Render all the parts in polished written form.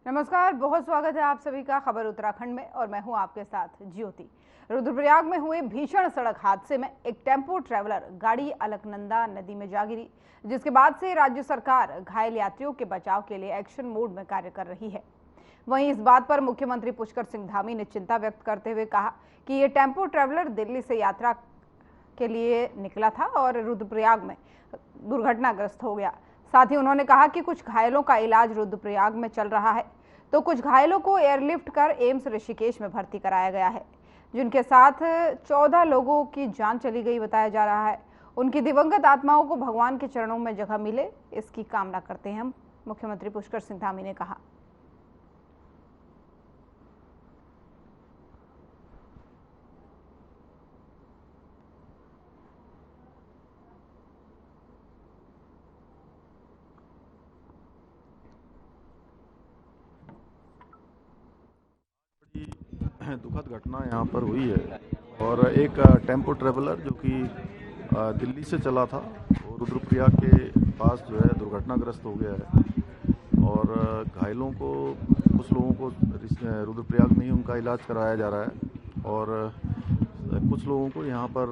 नमस्कार, बहुत स्वागत है आप सभी का खबर उत्तराखंड में और मैं हूं आपके साथ ज्योति। रुद्रप्रयाग में हुए भीषण सड़क हादसे में एक टेम्पो ट्रैवलर गाड़ी अलकनंदा नदी में जा गिरी, जिसके बाद से राज्य सरकार घायल यात्रियों के बचाव के लिए एक्शन मोड में कार्य कर रही है। वहीं इस बात पर मुख्यमंत्री पुष्कर सिंह धामी ने चिंता व्यक्त करते हुए कहा कि ये टेम्पो ट्रैवलर दिल्ली से यात्रा के लिए निकला था और रुद्रप्रयाग में दुर्घटनाग्रस्त हो गया। साथ ही उन्होंने कहा कि कुछ घायलों का इलाज रुद्रप्रयाग में चल रहा है, तो कुछ घायलों को एयरलिफ्ट कर एम्स ऋषिकेश में भर्ती कराया गया है, जिनके साथ 14 लोगों की जान चली गई बताया जा रहा है। उनकी दिवंगत आत्माओं को भगवान के चरणों में जगह मिले, इसकी कामना करते हैं हम, मुख्यमंत्री पुष्कर सिंह धामी ने कहा। दुखद घटना यहाँ पर हुई है और एक टेम्पो ट्रैवलर जो कि दिल्ली से चला था वो रुद्रप्रयाग के पास जो है दुर्घटनाग्रस्त हो गया है और घायलों को कुछ लोगों को रुद्रप्रयाग में ही उनका इलाज कराया जा रहा है और कुछ लोगों को यहाँ पर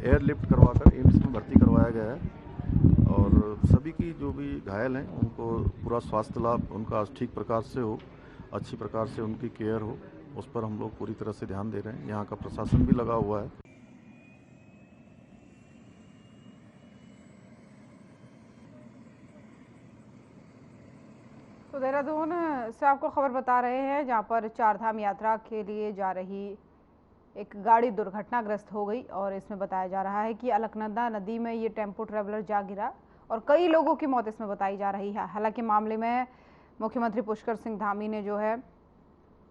एयरलिफ्ट करवाकर एम्स में भर्ती करवाया गया है और सभी की जो भी घायल हैं उनको पूरा स्वास्थ्य लाभ उनका ठीक प्रकार से हो, अच्छी प्रकार से उनकी केयर हो, उस पर हम लोग पूरी तरह से ध्यान दे रहे हैं। यहाँ का प्रशासन भी लगा हुआ है। तो देहरादून से आपको खबर बता रहे हैं, जहाँ पर चारधाम यात्रा के लिए जा रही एक गाड़ी दुर्घटनाग्रस्त हो गई और इसमें बताया जा रहा है कि अलकनंदा नदी में ये टेम्पो ट्रैवलर जा गिरा और कई लोगों की मौत इसमें बताई जा रही है। हालांकि मामले में मुख्यमंत्री पुष्कर सिंह धामी ने जो है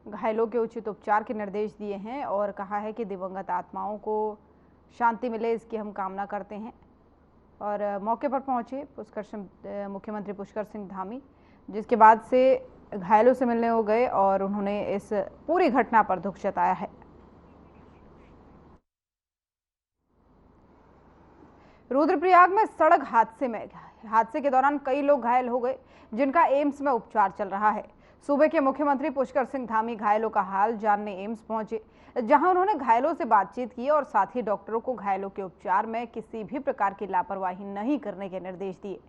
घायलों के उचित उपचार के निर्देश दिए हैं और कहा है कि दिवंगत आत्माओं को शांति मिले, इसकी हम कामना करते हैं। और मौके पर पहुंचे मुख्यमंत्री पुष्कर सिंह धामी, जिसके बाद से घायलों से मिलने हो गए और उन्होंने इस पूरी घटना पर दुख जताया है। रुद्रप्रयाग में सड़क हादसे के दौरान कई लोग घायल हो गए, जिनका एम्स में उपचार चल रहा है। सूबे के मुख्यमंत्री पुष्कर सिंह धामी घायलों का हाल जानने एम्स पहुंचे, जहां उन्होंने घायलों से बातचीत की और साथ ही डॉक्टरों को घायलों के उपचार में किसी भी प्रकार की लापरवाही नहीं करने के निर्देश दिए।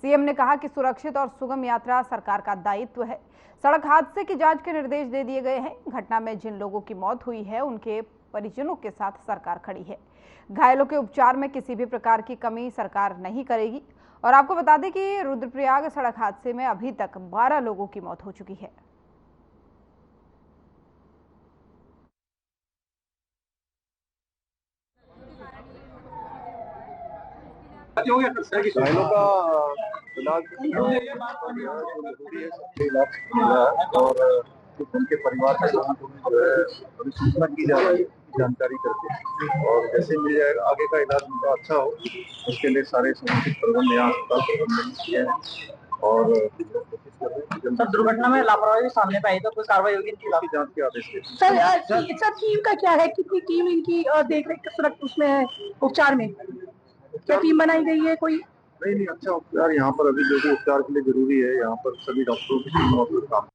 सीएम ने कहा कि सुरक्षित और सुगम यात्रा सरकार का दायित्व है। सड़क हादसे की जांच के निर्देश दे दिए गए हैं। घटना में जिन लोगों की मौत हुई है उनके परिजनों के साथ सरकार खड़ी है। घायलों के उपचार में किसी भी प्रकार की कमी सरकार नहीं करेगी। और आपको बता दें कि रुद्रप्रयाग सड़क हादसे में अभी तक 12 लोगों की मौत हो चुकी है। घायलों का इलाज और उनके परिवार के लोगों को जो है अभी सूचना की जा रही है, जानकारी करके, और जैसे मिल जाएगा आगे का इलाज उनका अच्छा हो, उसके लिए सारे समुचित प्रबंध यहाँ अस्पताल प्रबंधन किए हैं और सर दुर्घटना में लापरवाही सामने पाई तो कोई कार्रवाई होगी इनकी जांच के आदेश के। सर टीम का क्या है, कितनी टीम इनकी देख रेख सुरक्षा उसमें है, उपचार में क्या टीम बनाई गई है कोई? नहीं, अच्छा उपचार यहाँ पर अभी जो भी उपचार के लिए जरूरी है, यहाँ पर सभी डॉक्टरों की टीम और काम।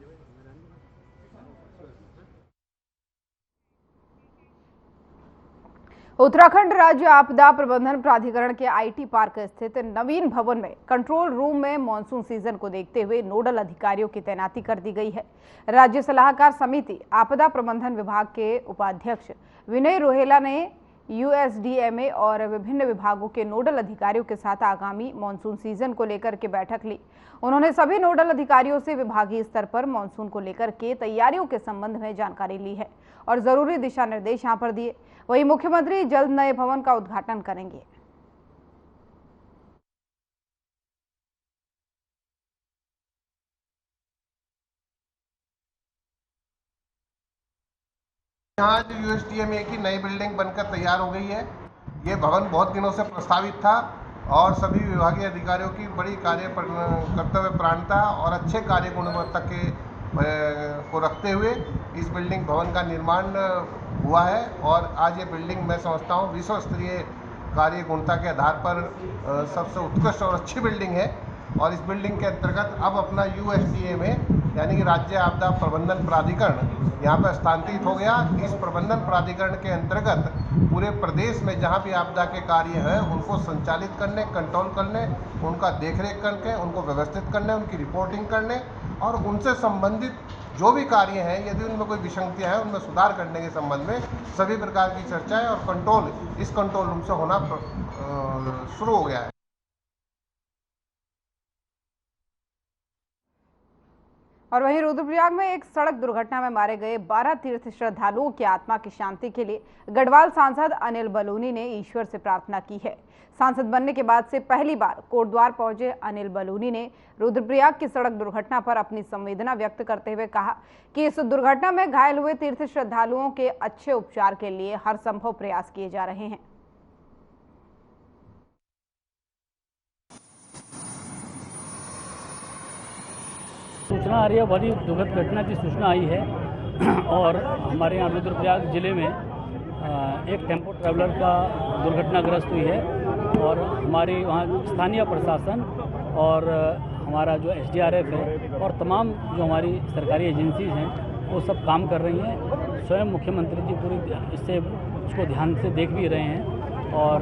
उत्तराखंड राज्य आपदा प्रबंधन प्राधिकरण के आईटी पार्क स्थित नवीन भवन में कंट्रोल रूम में मानसून सीजन को देखते हुए नोडल अधिकारियों की तैनाती कर दी गई है। राज्य सलाहकार समिति आपदा प्रबंधन विभाग के उपाध्यक्ष विनय रोहेला ने यूएसडीएमए और विभिन्न विभागों के नोडल अधिकारियों के साथ आगामी मानसून सीजन को लेकर के बैठक ली। उन्होंने सभी नोडल अधिकारियों से विभागीय स्तर पर मानसून को लेकर के तैयारियों के संबंध में जानकारी ली है और जरूरी दिशा निर्देश यहां पर दिए। वहीं मुख्यमंत्री जल्द नए भवन का उद्घाटन करेंगे। यहाँ जो यूएसडीएमए की नई बिल्डिंग बनकर तैयार हो गई है। ये भवन बहुत दिनों से प्रस्तावित था और सभी विभागीय अधिकारियों की बड़ी कर्तव्य प्राणता और अच्छे कार्य गुणवत्ता के को रखते हुए इस बिल्डिंग भवन का निर्माण हुआ है और आज ये बिल्डिंग मैं समझता हूँ विश्व स्तरीय कार्य गुणवत्ता के आधार पर सबसे उत्कृष्ट और अच्छी बिल्डिंग है। और इस बिल्डिंग के अंतर्गत अब अपना USDA में यानी कि राज्य आपदा प्रबंधन प्राधिकरण यहाँ पर स्थानांतरित हो गया। इस प्रबंधन प्राधिकरण के अंतर्गत पूरे प्रदेश में जहाँ भी आपदा के कार्य हैं उनको संचालित करने, कंट्रोल करने, उनका देखरेख करके उनको व्यवस्थित करने, उनकी रिपोर्टिंग करने और उनसे संबंधित जो भी कार्य हैं यदि उनमें कोई विसंगतियाँ हैं उनमें सुधार करने के संबंध में सभी प्रकार की चर्चाएं और कंट्रोल इस कंट्रोल रूम से होना शुरू हो गया है। और वहीं रुद्रप्रयाग में एक सड़क दुर्घटना में मारे गए 12 तीर्थ श्रद्धालुओं की आत्मा की शांति के लिए गढ़वाल सांसद अनिल बलूनी ने ईश्वर से प्रार्थना की है। सांसद बनने के बाद से पहली बार कोटद्वार पहुंचे अनिल बलूनी ने रुद्रप्रयाग की सड़क दुर्घटना पर अपनी संवेदना व्यक्त करते हुए कहा कि इस दुर्घटना में घायल हुए तीर्थ श्रद्धालुओं के अच्छे उपचार के लिए हर संभव प्रयास किए जा रहे हैं। सूचना आ रही है, बड़ी दुखद घटना की सूचना आई है और हमारे यहाँ रुद्रप्रयाग जिले में एक टेम्पो ट्रैवलर का दुर्घटनाग्रस्त हुई है और हमारी वहाँ स्थानीय प्रशासन और हमारा जो SDRF है और तमाम जो हमारी सरकारी एजेंसीज हैं वो सब काम कर रही हैं। स्वयं मुख्यमंत्री जी पूरी इसको ध्यान से देख भी रहे हैं और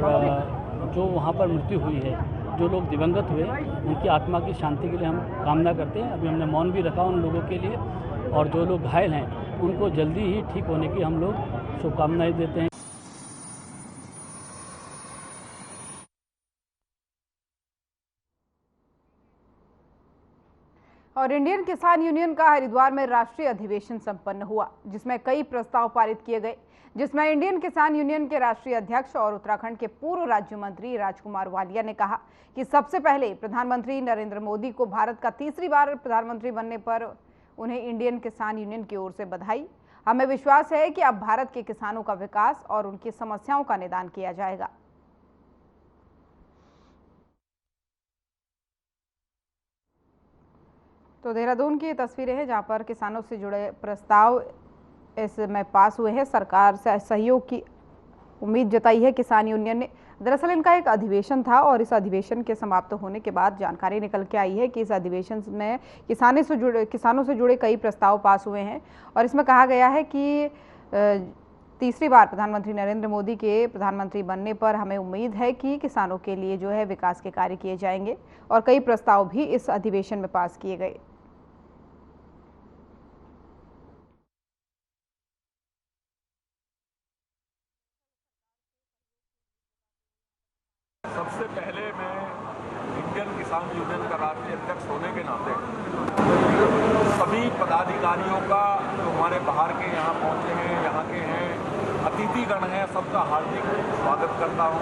जो वहाँ पर मृत्यु हुई है, जो लोग दिवंगत हुए उनकी आत्मा की शांति के लिए हम कामना करते हैं। अभी हमने मौन भी रखा उन लोगों के लिए और जो लोग घायल हैं उनको जल्दी ही ठीक होने की हम लोग शुभकामनाएं देते हैं। और इंडियन किसान यूनियन का हरिद्वार में राष्ट्रीय अधिवेशन संपन्न हुआ, जिसमें कई प्रस्ताव पारित किए गए, जिसमें इंडियन किसान यूनियन के राष्ट्रीय अध्यक्ष और उत्तराखंड के पूर्व राज्य मंत्री राजकुमार वालिया ने कहा कि सबसे पहले प्रधानमंत्री नरेंद्र मोदी को भारत का तीसरी बार प्रधानमंत्री बनने पर उन्हें इंडियन किसान यूनियन की ओर से बधाई। हमें विश्वास है कि अब भारत के किसानों का विकास और उनकी समस्याओं का निदान किया जाएगा। तो देहरादून की ये तस्वीरें हैं जहां पर किसानों से जुड़े प्रस्ताव इसमें पास हुए हैं। सरकार से सहयोग की उम्मीद जताई है किसान यूनियन ने। दरअसल इनका एक अधिवेशन था और इस अधिवेशन के समाप्त होने के बाद जानकारी निकल के आई है कि इस अधिवेशन में किसानों से जुड़े कई प्रस्ताव पास हुए हैं और इसमें कहा गया है कि तीसरी बार प्रधानमंत्री नरेंद्र मोदी के प्रधानमंत्री बनने पर हमें उम्मीद है कि किसानों के लिए जो है विकास के कार्य किए जाएंगे और कई प्रस्ताव भी इस अधिवेशन में पास किए गए। सबसे पहले मैं इंडियन किसान यूनियन का राष्ट्रीय अध्यक्ष होने के नाते सभी पदाधिकारियों का जो हमारे बाहर के यहाँ पहुँचे हैं, यहाँ के हैं, अतिथिगण हैं, सबका हार्दिक स्वागत करता हूँ।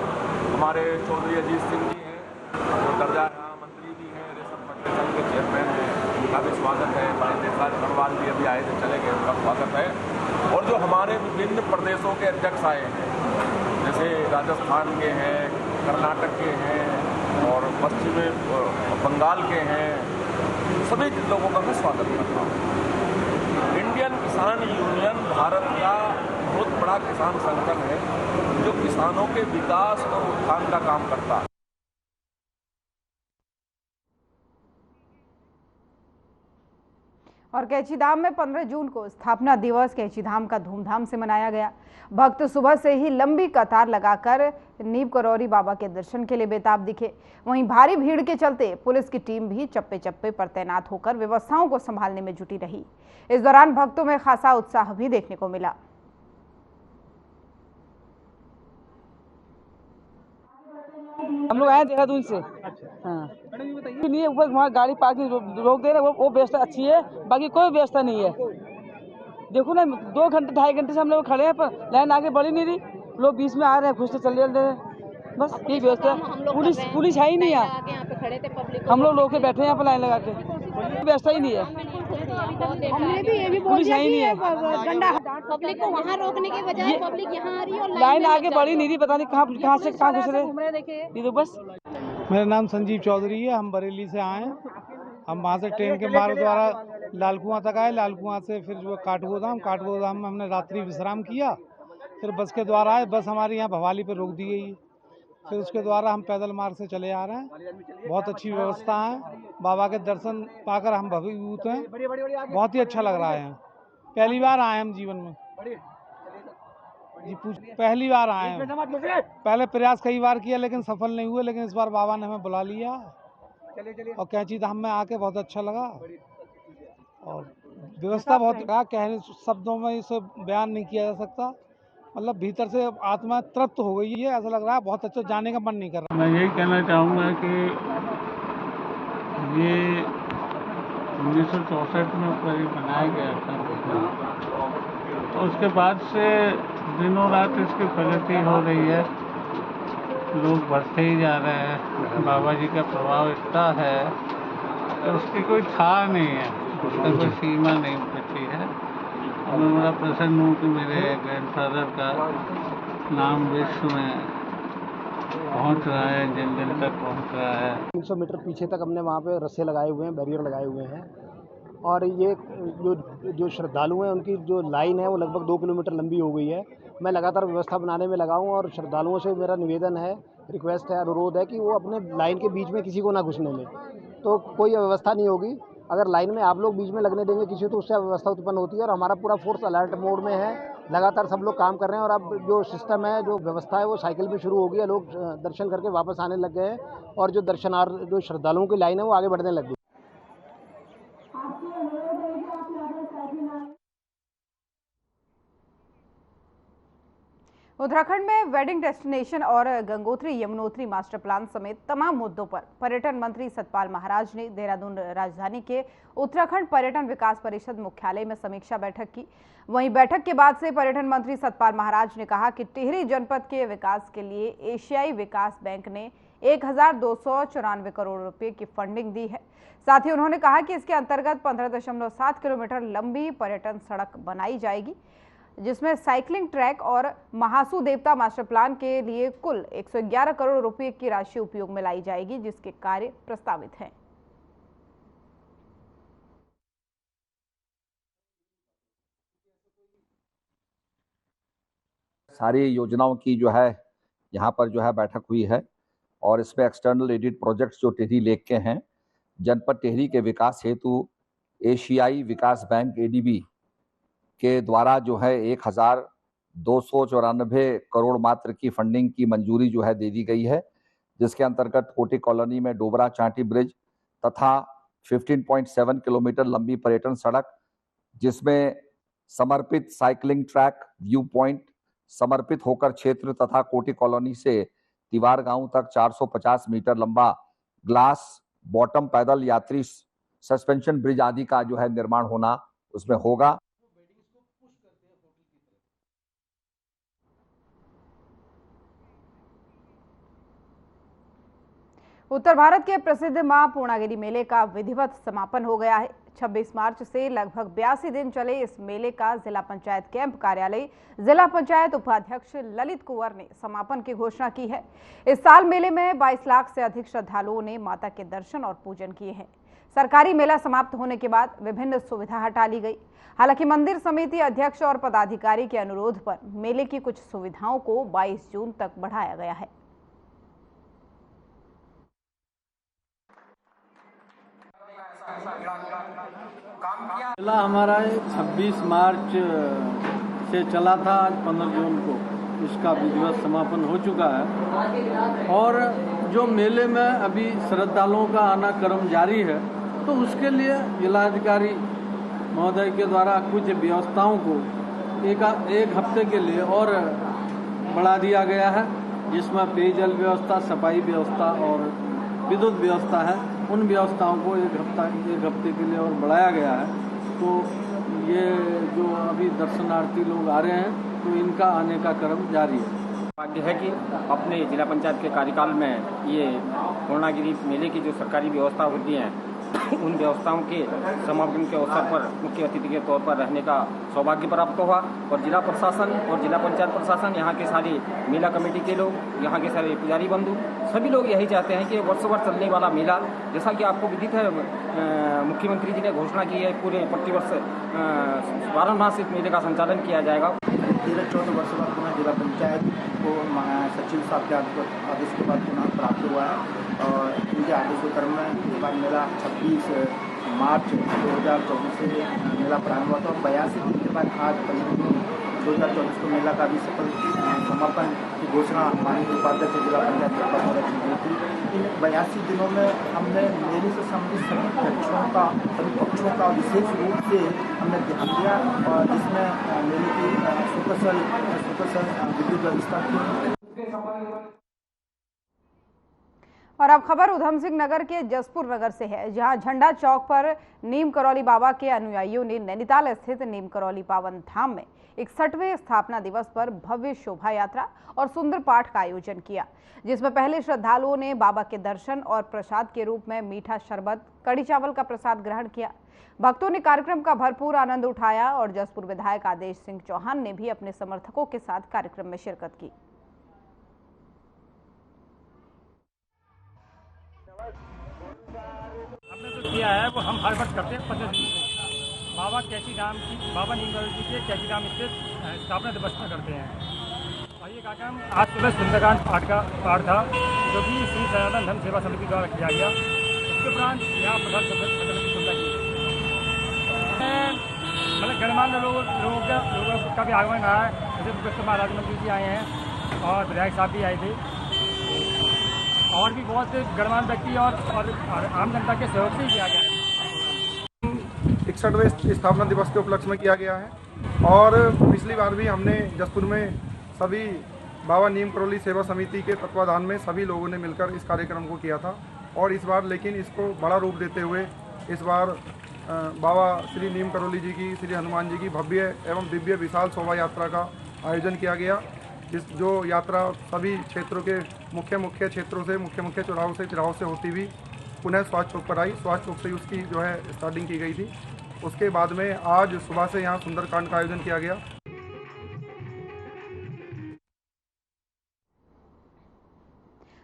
हमारे चौधरी अजीत सिंह जी हैं, जो दर्जा यहाँ मंत्री भी हैं, रेशम पट्टे संघ के चेयरमैन हैं, उनका भी स्वागत है। महेंद्र गढ़वाल भी अभी आए थे, चले गए, उनका स्वागत है। और जो हमारे विभिन्न प्रदेशों के अध्यक्ष आए हैं, जैसे राजस्थान के हैं, कर्नाटक के हैं और पश्चिम बंगाल के हैं, सभी लोगों का मैं स्वागत करता हूँ। इंडियन किसान यूनियन भारत का बहुत बड़ा किसान संगठन है जो किसानों के विकास और उत्थान का काम करता है। और कैंचीधाम में 15 जून को स्थापना दिवस कैंचीधाम का धूमधाम से मनाया गया। भक्त सुबह से ही लंबी कतार लगाकर नीम करौरी बाबा के दर्शन के लिए बेताब दिखे। वहीं भारी भीड़ के चलते पुलिस की टीम भी चप्पे चप्पे पर तैनात होकर व्यवस्थाओं को संभालने में जुटी रही। इस दौरान भक्तों में खासा उत्साह भी देखने को मिला। हम लोग आए देहरादून से। हाँ, नहीं ऊपर वहाँ गाड़ी पार्किंग रोक दे रहे, वो व्यवस्था अच्छी है, बाकी कोई व्यवस्था नहीं है। देखो ना, 2 घंटे 2.5 घंटे से हम लोग खड़े हैं पर लाइन आगे बढ़ी नहीं रही। लोग बीच में आ रहे हैं, घुस से चले जा रहे हैं, बस यही व्यवस्था है। पुलिस है ही नहीं है, हम लोग के बैठे हैं यहाँ पर लाइन लगा के, व्यवस्था ही नहीं है। हमने भी ये भी बोल दिया कि पब्लिक को वहाँ रोकने के बजाय पब्लिक यहाँ आ रही है और लाइन आगे बढ़ी नहीं रही, पता नहीं कहाँ से कहाँ घुस रहे। ये तो बस। मेरा नाम संजीव चौधरी है, हम बरेली से आए हैं। हम वहाँ से ट्रेन के मार्ग द्वारा लालकुआं तक आए, लालकुआं से फिर जो काठगोदाम में हमने रात्रि विश्राम किया, फिर बस के द्वारा आए। बस हमारे यहाँ भवाली पर रोक दी गई है। फिर उसके द्वारा हम पैदल मार्ग से चले आ रहे हैं। बहुत अच्छी व्यवस्था है, बाबा के दर्शन पाकर हम भवीभूत हैं, बहुत ही अच्छा लग रहा है। पहली बार आए हम जीवन में जी, पहली बार आए हैं। पहले प्रयास कई बार किया लेकिन सफल नहीं हुए, लेकिन इस बार बाबा ने हमें बुला लिया और कैंची धाम में आके बहुत अच्छा लगा और व्यवस्था बहुत कहने शब्दों में इसे बयान नहीं किया जा सकता। मतलब भीतर से आत्मा तृप्त हो गई है, ऐसा लग रहा है बहुत अच्छा, जाने का मन नहीं कर रहा। मैं यही कहना चाहूँगा कि ये 1964 में करीब बनाया गया था, तो उसके बाद से दिनों रात इसकी प्रगति हो रही है, लोग बढ़ते ही जा रहे हैं। बाबा जी का प्रभाव इतना है कि उसकी कोई था नहीं है, उसका कोई सीमा नहीं बची है। मैं बड़ा प्रसन्न हूँ कि मेरे ग्रैंडफादर का नाम विश्व में पहुँच रहा है, जन जन तक पहुँच रहा है। 300 मीटर पीछे तक हमने वहाँ पे रस्से लगाए हुए हैं, बैरियर लगाए हुए हैं और ये जो श्रद्धालु हैं उनकी जो लाइन है वो लगभग 2 किलोमीटर लंबी हो गई है। मैं लगातार व्यवस्था बनाने में लगा हूँ और श्रद्धालुओं से मेरा निवेदन है, रिक्वेस्ट है, अनुरोध है कि वो अपने लाइन के बीच में किसी को ना घुसने दें, तो कोई अव्यवस्था नहीं होगी। अगर लाइन में आप लोग बीच में लगने देंगे किसी, तो उससे अव्यवस्था उत्पन्न होती है और हमारा पूरा फोर्स अलर्ट मोड में है, लगातार सब लोग काम कर रहे हैं और अब जो सिस्टम है, जो व्यवस्था है वो साइकिल पे शुरू हो गई है। लोग दर्शन करके वापस आने लग गए हैं और जो जो श्रद्धालुओं की लाइन है वो आगे बढ़ने लग गई। उत्तराखंड में वेडिंग डेस्टिनेशन और गंगोत्री यमुनोत्री मास्टर प्लान समेत तमाम मुद्दों पर पर्यटन मंत्री सतपाल महाराज ने देहरादून राजधानी के उत्तराखंड पर्यटन विकास परिषद मुख्यालय में समीक्षा बैठक की। वहीं बैठक के बाद से पर्यटन मंत्री सतपाल महाराज ने कहा कि टिहरी जनपद के विकास के लिए एशियाई विकास बैंक ने 1294 करोड़ रुपए की फंडिंग दी है। साथ ही उन्होंने कहा कि इसके अंतर्गत 15.7 किलोमीटर लंबी पर्यटन सड़क बनाई जाएगी, जिसमें साइकिलिंग ट्रैक और महासू देवता मास्टर प्लान के लिए कुल 111 करोड़ रुपए की राशि उपयोग में लाई जाएगी, जिसके कार्य प्रस्तावित हैं। सारी योजनाओं की जो है यहाँ पर जो है बैठक हुई है और इसमें एक्सटर्नल एडिड प्रोजेक्ट्स जो टिहरी लेक के हैं, जनपद टिहरी के विकास हेतु एशियाई विकास बैंक एडीबी के द्वारा जो है 1294 करोड़ मात्र की फंडिंग की मंजूरी जो है दे दी गई है, जिसके अंतर्गत कोटी कॉलोनी में डोबरा चांटी ब्रिज तथा 15.7 किलोमीटर लंबी पर्यटन सड़क, जिसमें समर्पित साइकिलिंग ट्रैक, व्यू पॉइंट, समर्पित होकर क्षेत्र तथा कोटी कॉलोनी से तिवार गांव तक 450 मीटर लंबा ग्लास बॉटम पैदल यात्री सस्पेंशन ब्रिज आदि का जो है निर्माण होना उसमें होगा। उत्तर भारत के प्रसिद्ध मां पूर्णागिरि मेले का विधिवत समापन हो गया है। 26 मार्च से लगभग 82 दिन चले इस मेले का जिला पंचायत कैंप कार्यालय जिला पंचायत उपाध्यक्ष ललित कुंवर ने समापन की घोषणा की है। इस साल मेले में 22 लाख से अधिक श्रद्धालुओं ने माता के दर्शन और पूजन किए हैं। सरकारी मेला समाप्त होने के बाद विभिन्न सुविधा हटा ली गई। हालांकि मंदिर समिति अध्यक्ष और पदाधिकारी के अनुरोध पर मेले की कुछ सुविधाओं को 22 जून तक बढ़ाया गया है। मेला हमारा 26 मार्च से चला था, आज 15 जून को इसका विधिवत समापन हो चुका है और जो मेले में अभी श्रद्धालुओं का आना क्रम जारी है, तो उसके लिए जिलाधिकारी महोदय के द्वारा कुछ व्यवस्थाओं को एक हफ्ते के लिए और बढ़ा दिया गया है, जिसमें पेयजल व्यवस्था, सफाई व्यवस्था और विद्युत व्यवस्था है। उन व्यवस्थाओं को एक हफ्ते के लिए और बढ़ाया गया है। तो ये जो अभी दर्शनार्थी लोग आ रहे हैं, तो इनका आने का क्रम जारी है। भाग्य है कि अपने जिला पंचायत के कार्यकाल में ये पूर्णागिरि मेले की जो सरकारी व्यवस्था होती है, उन व्यवस्थाओं के समापन के अवसर पर मुख्य अतिथि के तौर पर रहने का सौभाग्य प्राप्त हुआ और जिला प्रशासन और जिला पंचायत प्रशासन, यहाँ के सारे मेला कमेटी के लोग, यहाँ के सारे पुजारी बंधु, सभी लोग यही चाहते हैं कि वर्षों वर्ष चलने वाला मेला, जैसा कि आपको विदित है, मुख्यमंत्री जी ने घोषणा की है, पूरे प्रतिवर्ष 12 माह से मेले का संचालन किया जाएगा। 13-14 वर्षों बाद पुनः जिला पंचायत को सचिव साहब के आदेश के बाद पुनः प्राप्त हुआ है और इनके आदेशों क्रम में इस बार मेला 26 मार्च 2024 से मेला प्रारंभ हुआ था और 82 दिन के बाद आज 15 जून 2024 को मेला का भी सफल समापन की घोषणा माननीय उपाध्यक्ष जिला पंचायत जनपद द्वारा की गई थी। इन 82 दिनों में हमने मेले से संबंधित सभी पक्षों का विशेष रूप से हमने ध्यान दिया और जिसमें मेले की सुकसल विद्युत व्यवस्था की। और अब खबर उधम सिंह नगर के जसपुर नगर से है, जहां झंडा चौक पर नीम करौली बाबा के अनुयायियों ने नैनीताल स्थित नीम करौली पावन धाम में 61वें स्थापना दिवस पर भव्य शोभा यात्रा और सुंदर पाठ का आयोजन किया, जिसमें पहले श्रद्धालुओं ने बाबा के दर्शन और प्रसाद के रूप में मीठा शरबत, कड़ी चावल का प्रसाद ग्रहण किया। भक्तों ने कार्यक्रम का भरपूर आनंद उठाया और जसपुर विधायक आदेश सिंह चौहान ने भी अपने समर्थकों के साथ कार्यक्रम में शिरकत की। हमने जो किया है वो हम हर वर्ष करते हैं 15 दिन से बाबा नीम करौली जी के कैचीधाम स्थित स्थापना दिवस में करते हैं। और ये कार्यक्रम आज सुबह सुंदरकांड पाठ था जो कि श्री सनातन धर्म सेवा समिति द्वारा किया गया। उसके उपरांत यहाँ प्रसाद की सुविधा की मतलब गणमान्य लोगों का भी आगमन रहा है, जैसे मुकेश महाराज मंत्री जी आए हैं और विधायक साहब भी आए थे और भी बहुत से गणमान्य व्यक्ति और आम जनता के सहयोग से ही किया गया है। 61वें स्थापना दिवस के उपलक्ष्य में किया गया है और पिछली बार भी हमने जसपुर में सभी बाबा नीम करौली सेवा समिति के तत्वाधान में सभी लोगों ने मिलकर इस कार्यक्रम को किया था और इस बार लेकिन इसको बड़ा रूप देते हुए इस बार बाबा श्री नीम करौली जी की, श्री हनुमान जी की भव्य एवं दिव्य विशाल शोभा यात्रा का आयोजन किया गया। इस जो यात्रा सभी क्षेत्रों के मुख्य क्षेत्रों से मुख्य चौराहों से होती हुई पुनः स्वास्थ्य चौक पर आई। स्वास्थ्य चौक से उसकी जो है स्टार्टिंग की गई थी। उसके बाद में आज सुबह से यहाँ सुंदरकांड का आयोजन किया गया।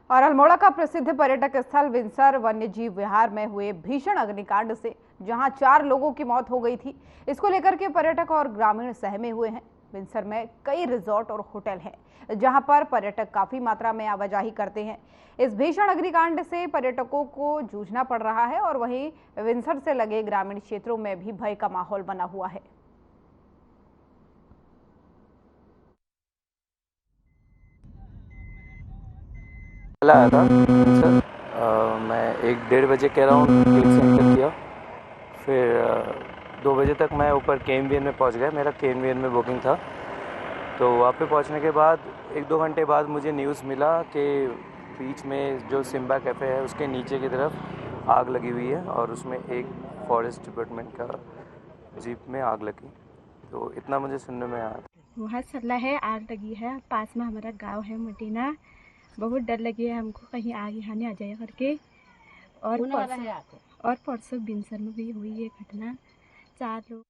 और अल्मोड़ा का प्रसिद्ध पर्यटक स्थल विंसर वन्यजीव विहार में हुए भीषण अग्निकांड से जहां 4 लोगों की मौत हो गई थी, इसको लेकर के पर्यटक और ग्रामीण सहमे हुए हैं। विंसर में कई रिजॉर्ट और होटल हैं जहां पर पर्यटक काफी मात्रा में आवाजाही करते हैं। इस भीषण अग्निकांड से पर्यटकों को जूझना पड़ रहा है और वहीं विंसर से लगे ग्रामीण क्षेत्रों में भी भय का माहौल बना हुआ है। आया था सर, मैं 1-1:30 बजे कह रहा हूँ क्लिक से एंटर किया, फिर 2 बजे तक मैं ऊपर KMVN में पहुँच गया। मेरा KMVN में बुकिंग था, तो वहाँ पे पहुँचने के बाद 1-2 घंटे बाद मुझे न्यूज़ मिला कि बीच में जो सिम्बा कैफ़े है उसके नीचे की तरफ आग लगी हुई है और उसमें एक फॉरेस्ट डिपार्टमेंट का जीप में आग लगी। तो इतना मुझे सुनने में आया। वहाँ चला है, आग लगी है, पास में हमारा गांव है मटीना। बहुत डर लगी है हमको, कहीं आग यहाँ नहीं आ जाए करके। और परसों बिंसर में भी हुई ये घटना, 4 लोग।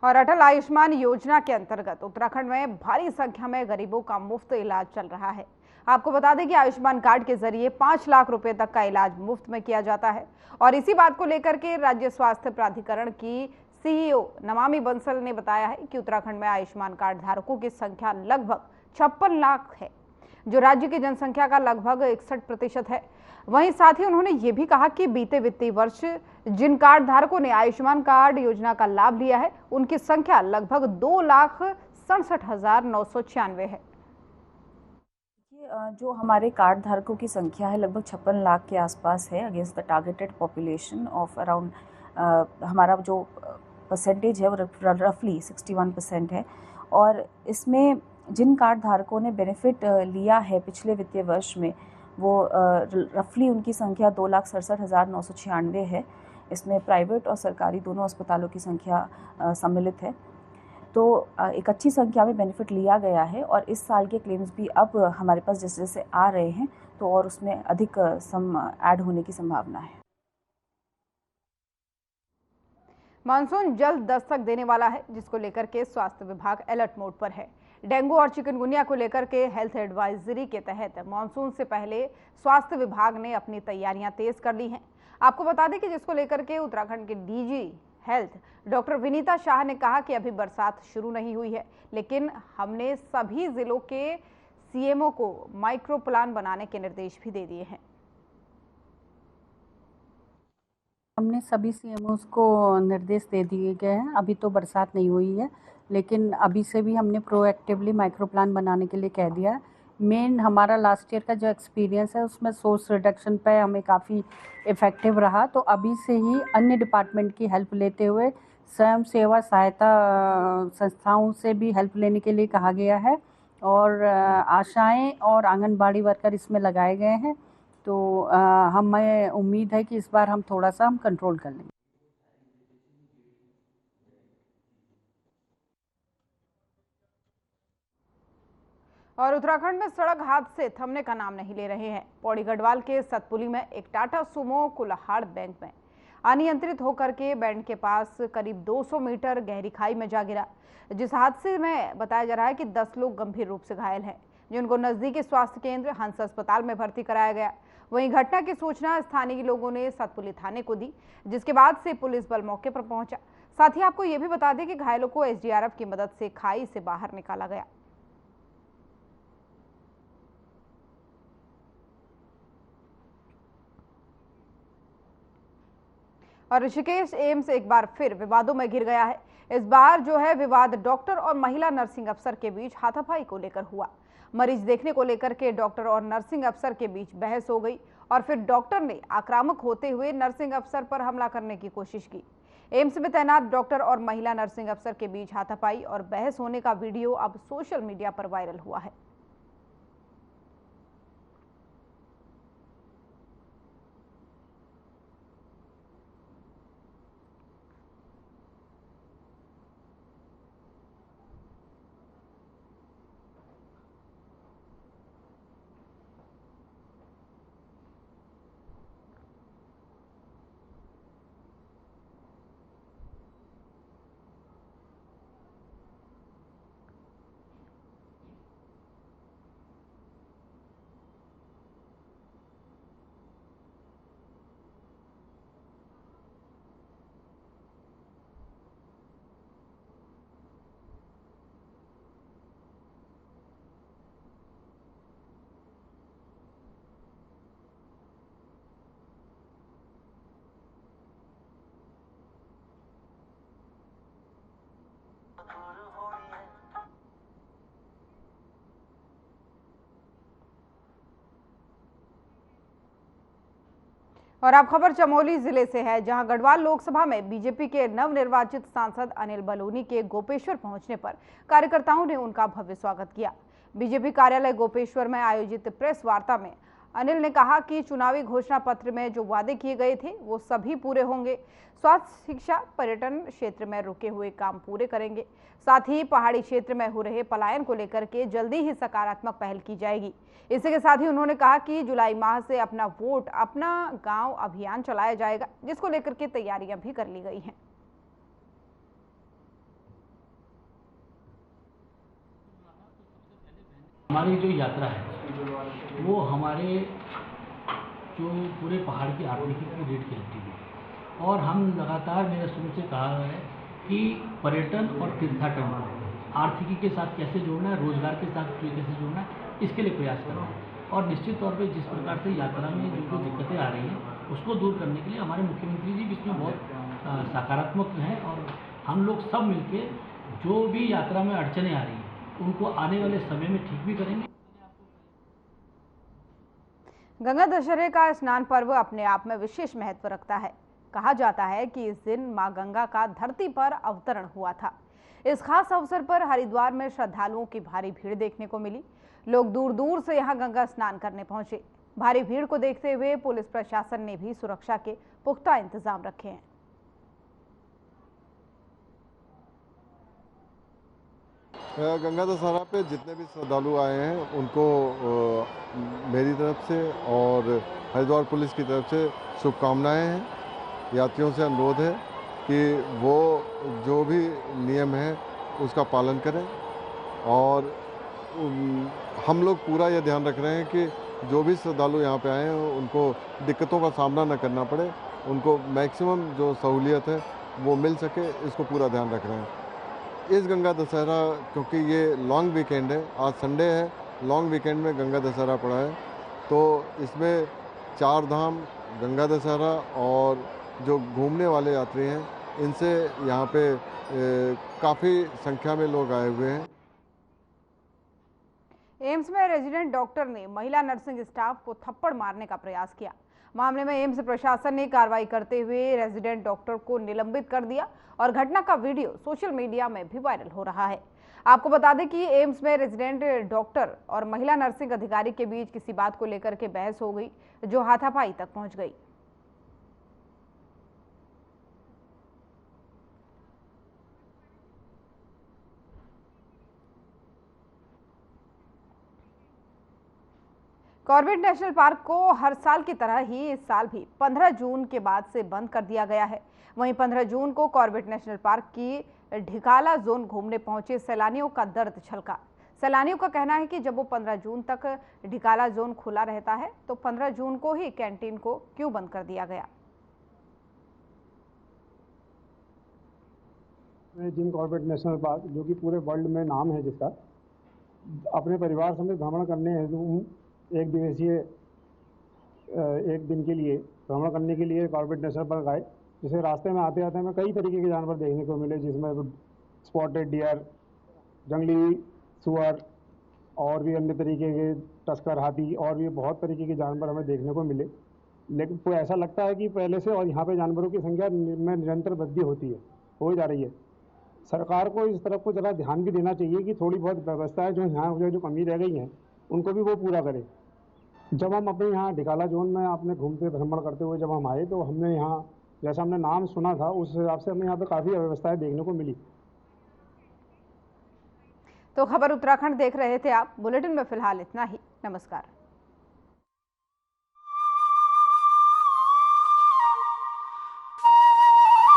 और अटल आयुष्मान योजना के अंतर्गत उत्तराखंड में भारी संख्या में गरीबों का मुफ्त इलाज चल रहा है। आपको बता दें कि आयुष्मान कार्ड के जरिए 5 लाख रुपए तक का इलाज मुफ्त में किया जाता है और इसी बात को लेकर के राज्य स्वास्थ्य प्राधिकरण की CEO नमामि बंसल ने बताया है कि उत्तराखंड में आयुष्मान कार्ड धारकों की संख्या लगभग 56 लाख है, जो राज्य की जनसंख्या का लगभग 61% है। वहीं साथ ही उन्होंने ये भी कहा कि बीते वित्तीय वर्ष जिन कार्ड धारकों ने आयुष्मान कार्ड योजना का लाभ लिया है, उनकी संख्या लगभग 2,67,996 है। जो हमारे कार्ड धारकों की संख्या है लगभग 56 लाख के आसपास है against the targeted population of around, हमारा जो परसेंटेज है वो रफली 61% है। और इसमें जिन कार्ड धारकों ने बेनिफिट लिया है पिछले वित्तीय वर्ष में, वो रफली उनकी संख्या 2,67,996 है। इसमें प्राइवेट और सरकारी दोनों अस्पतालों की संख्या सम्मिलित है। तो एक अच्छी संख्या में बेनिफिट लिया गया है और इस साल के क्लेम्स भी अब हमारे पास जैसे जैसे आ रहे हैं तो और उसमें अधिक ऐड होने की संभावना है। मानसून जल्द दस्तक देने वाला है, जिसको लेकर के स्वास्थ्य विभाग अलर्ट मोड पर है। डेंगू और चिकनगुनिया को लेकर के हेल्थ एडवाइजरी के तहत मानसून से पहले स्वास्थ्य विभाग ने अपनी तैयारियां तेज कर ली हैं। आपको बता दें कि जिसको लेकर के उत्तराखंड के DG health doctor Vinita Shah ने कहा कि अभी बरसात शुरू नहीं हुई है, लेकिन हमने सभी जिलों के सीएमओ को माइक्रो प्लान बनाने के निर्देश भी दे दिए हैं। हमने सभी सीएमओस को निर्देश दे दिए गए हैं। अभी तो बरसात नहीं हुई है, लेकिन अभी से भी हमने प्रोएक्टिवली माइक्रो प्लान बनाने के लिए कह दिया है। मेन हमारा लास्ट ईयर का जो एक्सपीरियंस है उसमें सोर्स रिडक्शन पे हमें काफ़ी इफ़ेक्टिव रहा, तो अभी से ही अन्य डिपार्टमेंट की हेल्प लेते हुए स्वयं सेवा सहायता संस्थाओं से भी हेल्प लेने के लिए कहा गया है और आशाएं और आंगनबाड़ी वर्कर इसमें लगाए गए हैं। तो हमें उम्मीद है कि इस बार हम थोड़ा सा कंट्रोल कर लेंगे। और उत्तराखंड में सड़क हादसे थमने का नाम नहीं ले रहे हैं। पौड़ी गढ़वाल के सतपुली में एक टाटा सुमो कुल्हाड़ बैंक में अनियंत्रित होकर के बैंक के पास करीब 200 मीटर गहरी खाई में जा गिरा, जिस हादसे में बताया जा रहा है कि 10 लोग गंभीर रूप से घायल हैं, जिनको नजदीकी स्वास्थ्य केंद्र हंस अस्पताल में भर्ती कराया गया। वहीं घटना की सूचना स्थानीय लोगों ने सतपुली थाने को दी, जिसके बाद से पुलिस बल मौके पर पहुंचा। साथ ही आपको ये भी बता दें कि घायलों को एसडीआरएफ की मदद से खाई से बाहर निकाला गया। और ऋषिकेश एम्स एक बार फिर विवादों में घिर गया है। इस बार जो है विवाद डॉक्टर और महिला नर्सिंग अफसर के बीच हाथापाई को लेकर हुआ। मरीज देखने को लेकर के डॉक्टर और नर्सिंग अफसर के बीच बहस हो गई और फिर डॉक्टर ने आक्रामक होते हुए नर्सिंग अफसर पर हमला करने की कोशिश की। एम्स में तैनात डॉक्टर और महिला नर्सिंग अफसर के बीच हाथापाई और बहस होने का वीडियो अब सोशल मीडिया पर वायरल हुआ है। और अब खबर चमोली जिले से है, जहां गढ़वाल लोकसभा में बीजेपी के नवनिर्वाचित सांसद अनिल बलूनी के गोपेश्वर पहुंचने पर कार्यकर्ताओं ने उनका भव्य स्वागत किया। बीजेपी कार्यालय गोपेश्वर में आयोजित प्रेस वार्ता में अनिल ने कहा कि चुनावी घोषणा पत्र में जो वादे किए गए थे वो सभी पूरे होंगे। स्वास्थ्य, शिक्षा, पर्यटन क्षेत्र में रुके हुए काम पूरे करेंगे। साथ ही पहाड़ी क्षेत्र में हो रहे पलायन को लेकर के जल्दी ही सकारात्मक पहल की जाएगी। इसी के साथ ही उन्होंने कहा कि जुलाई माह से अपना वोट अपना गांव अभियान चलाया जाएगा, जिसको लेकर के तैयारियां भी कर ली गई हैं। हमारी जो यात्रा है वो हमारे जो पूरे पहाड़ की आर्थिकी की रीढ़ की हड्डी है और हम लगातार मेरा शुरू से कहा है कि पर्यटन और तीर्थाटन आर्थिकी के साथ कैसे जोड़ना है, रोजगार के साथ कैसे जोड़ना है, इसके लिए प्रयास करना है। और निश्चित तौर पे जिस प्रकार से यात्रा में जो दिक्कतें आ रही हैं उसको दूर करने के लिए हमारे मुख्यमंत्री जी भी इसमें बहुत सकारात्मक हैं और हम लोग सब मिलके जो भी यात्रा में अड़चनें आ रही हैं उनको आने वाले समय में ठीक भी करेंगे। गंगा दशहरे का स्नान पर्व अपने आप में विशेष महत्व रखता है। कहा जाता है कि इस दिन मां गंगा का धरती पर अवतरण हुआ था। इस खास अवसर पर हरिद्वार में श्रद्धालुओं की भारी भीड़ देखने को मिली। लोग दूर दूर से यहां गंगा स्नान करने पहुंचे। भारी भीड़ को देखते हुए पुलिस प्रशासन ने भी सुरक्षा के पुख्ता इंतजाम रखे हैं। गंगा दशहरा पे जितने भी श्रद्धालु आए हैं उनको मेरी तरफ से और हरिद्वार पुलिस की तरफ से शुभकामनाएं हैं। यात्रियों से अनुरोध है कि वो जो भी नियम है उसका पालन करें और हम लोग पूरा यह ध्यान रख रहे हैं कि जो भी श्रद्धालु यहाँ पे आए हैं उनको दिक्कतों का सामना न करना पड़े, उनको मैक्सिमम जो सहूलियत है वो मिल सके, इसको पूरा ध्यान रख रहे हैं। इस गंगा दशहरा, क्योंकि ये लॉन्ग वीकेंड है, आज संडे है, लॉन्ग वीकेंड में गंगा दशहरा पड़ा है, तो इसमें 4 धाम, गंगा दशहरा और जो घूमने वाले यात्री हैं, इनसे यहाँ पे काफ़ी संख्या में लोग आए हुए हैं। एम्स में रेजिडेंट डॉक्टर ने महिला नर्सिंग स्टाफ को थप्पड़ मारने का प्रयास किया। मामले में एम्स प्रशासन ने कार्रवाई करते हुए रेजिडेंट डॉक्टर को निलंबित कर दिया और घटना का वीडियो सोशल मीडिया में भी वायरल हो रहा है। आपको बता दें कि एम्स में रेजिडेंट डॉक्टर और महिला नर्सिंग अधिकारी के बीच किसी बात को लेकर के बहस हो गई, जो हाथापाई तक पहुंच गई। कॉर्बेट नेशनल पार्क को हर साल की तरह ही इस साल भी 15 जून के बाद से बंद कर दिया गया है। वहीं 15 जून को कॉर्बेट नेशनल पार्क की ढिकाला जोन घूमने पहुंचे सैलानियों का दर्द छलका। सैलानियों का कहना है कि जब वो 15 जून तक ढिकाला जोन खुला रहता है तो 15 जून को ही कैंटीन को क्यों बंद कर दिया गया। जिम कॉर्बेट नेशनल पार्क, जो कि पूरे वर्ल्ड में नाम है, जिसका अपने परिवार समेत भ्रमण करने हेतु एक दिन के लिए भ्रमण करने के लिए कॉर्बेट नेशनल पार्क आए। जिसे रास्ते में आते आते हमें कई तरीके के जानवर देखने को मिले, जिसमें स्पॉटेड डियर, जंगली सुअर और भी अन्य तरीके के टस्कर हाथी और भी बहुत तरीके के जानवर हमें देखने को मिले। लेकिन तो ऐसा लगता है कि पहले से और यहाँ पे जानवरों की संख्या में निरंतर वृद्धि हो जा रही है। सरकार को इस तरफ को ज़रा ध्यान भी देना चाहिए कि थोड़ी बहुत व्यवस्थाएं जो यहाँ जो कमी रह गई हैं उनको भी वो पूरा करें। जब हम अपने यहाँ ढिकाला जोन में अपने घूमते भ्रमण करते हुए जब हम आए तो हमने यहाँ, जैसा हमने नाम सुना था, उस हिसाब से हमें यहाँ पे काफ़ी व्यवस्थाएं देखने को मिली। तो खबर उत्तराखंड देख रहे थे आप। बुलेटिन में फिलहाल इतना ही। नमस्कार।